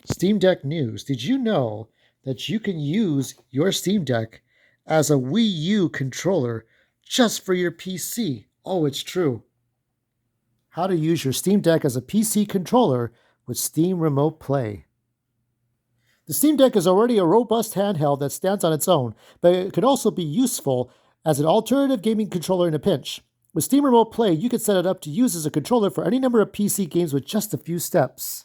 Steam Deck news. Did you know that you can use your Steam Deck as a Wii U controller just for your PC? Oh, it's true. How to use your Steam Deck as a PC controller with Steam Remote Play. The Steam Deck is already a robust handheld that stands on its own, but it could also be useful as an alternative gaming controller in a pinch. With Steam Remote Play, you can set it up to use as a controller for any number of PC games with just a few steps.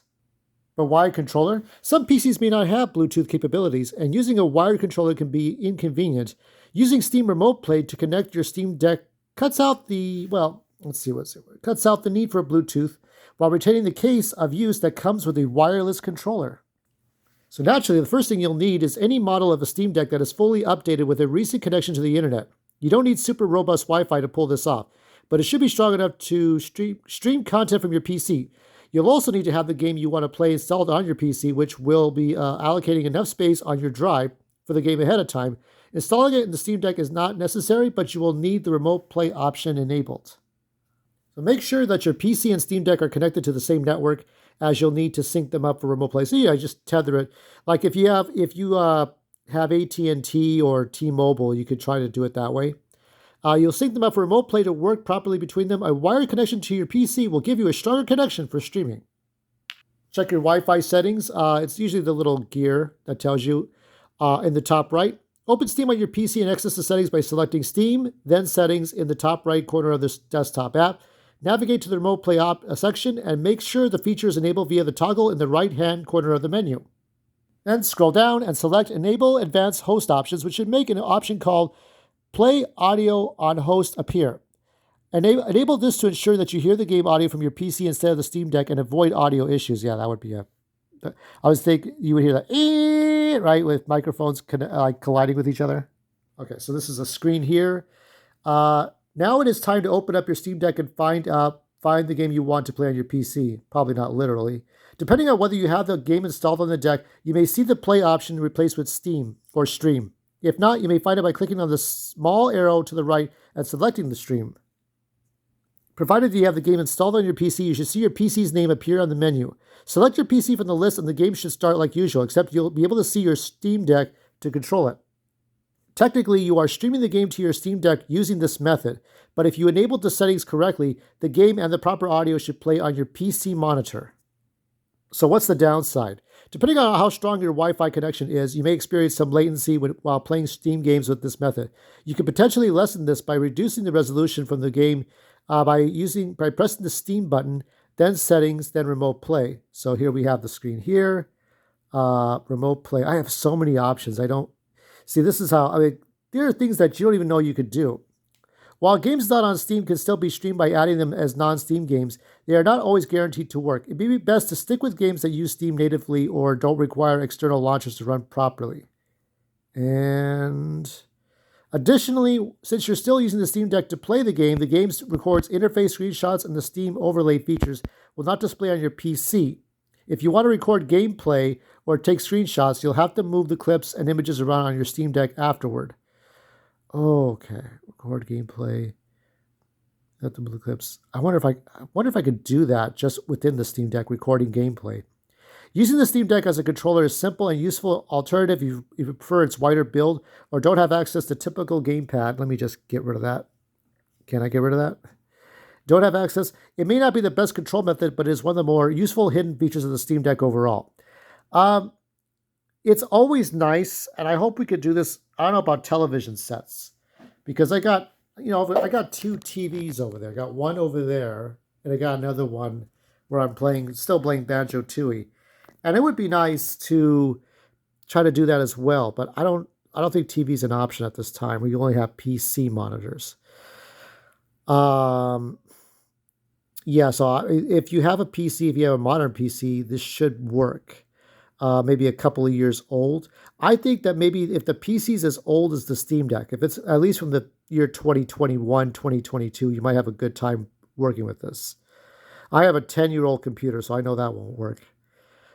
But wired controller? Some PCs may not have Bluetooth capabilities, and using a wired controller can be inconvenient. Using Steam Remote Play to connect your Steam Deck cuts out the, well, cuts out the need for Bluetooth while retaining the case of use that comes with a wireless controller. So naturally, the first thing you'll need is any model of a Steam Deck that is fully updated with a recent connection to the internet. You don't need super robust Wi-Fi to pull this off, but it should be strong enough to stream content from your PC. You'll also need to have the game you want to play installed on your PC, which will be allocating enough space on your drive for the game ahead of time. Installing it in the Steam Deck is not necessary, but you will need the remote play option enabled. So make sure that your PC and Steam Deck are connected to the same network, as you'll need to sync them up for remote play. So yeah, just tether it. Like if you have AT&T or T-Mobile, you could try to do it that way. You'll sync them up for remote play to work properly between them. A wired connection to your PC will give you a stronger connection for streaming. Check your Wi-Fi settings. It's usually the little gear that tells you in the top right. Open Steam on your PC and access the settings by selecting Steam, then Settings in the top right corner of this desktop app. Navigate to the remote play section and make sure the feature is enabled via the toggle in the right-hand corner of the menu. Then scroll down and select Enable Advanced Host Options, which should make an option called Play Audio on Host appear. Enable this to ensure that you hear the game audio from your PC instead of the Steam Deck and avoid audio issues. Yeah, that would be I was thinking you would hear that, right, with microphones colliding with each other. Okay, so this is a screen here. Now it is time to open up your Steam Deck and find the game you want to play on your PC. Probably not literally. Depending on whether you have the game installed on the deck, you may see the play option replaced with Steam or Stream. If not, you may find it by clicking on the small arrow to the right and selecting the stream. Provided you have the game installed on your PC, you should see your PC's name appear on the menu. Select your PC from the list and the game should start like usual, except you'll be able to see your Steam Deck to control it. Technically, you are streaming the game to your Steam Deck using this method, but if you enabled the settings correctly, the game and the proper audio should play on your PC monitor. So what's the downside? Depending on how strong your Wi-Fi connection is, you may experience some latency while playing Steam games with this method. You can potentially lessen this by reducing the resolution from the game by pressing the Steam button, then Settings, then Remote Play. So here we have the screen here, Remote Play. I have so many options. This is how, there are things that you don't even know you could do. While games not on Steam can still be streamed by adding them as non-Steam games, they are not always guaranteed to work. It may be best to stick with games that use Steam natively or don't require external launchers to run properly. And additionally, since you're still using the Steam Deck to play the game records interface screenshots and the Steam overlay features will not display on your PC. If you want to record gameplay or take screenshots, you'll have to move the clips and images around on your Steam Deck afterward. Okay, record gameplay. Have to move the clips. I wonder if I could do that just within the Steam Deck, recording gameplay. Using the Steam Deck as a controller is simple and useful alternative if you prefer its wider build or don't have access to typical gamepad. Let me just get rid of that. Can I get rid of that? Don't have access. It may not be the best control method, but it is one of the more useful hidden features of the Steam Deck overall. It's always nice, and I hope we could do this. I don't know about television sets, because I got two TVs over there. I got one over there, and I got another one where I'm still playing Banjo-Tooie. And it would be nice to try to do that as well, but I don't think TV is an option at this time. We only have PC monitors. So if you have a PC, if you have a modern PC, this should work. Maybe a couple of years old. I think that maybe if the PC is as old as the Steam Deck, if it's at least from the year 2021, 2022, you might have a good time working with this. I have a 10-year-old computer, so I know that won't work.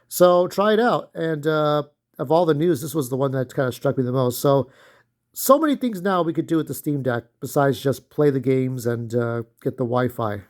So try it out. And of all the news, this was the one that kind of struck me the most. So many things now we could do with the Steam Deck besides just play the games and get the Wi-Fi.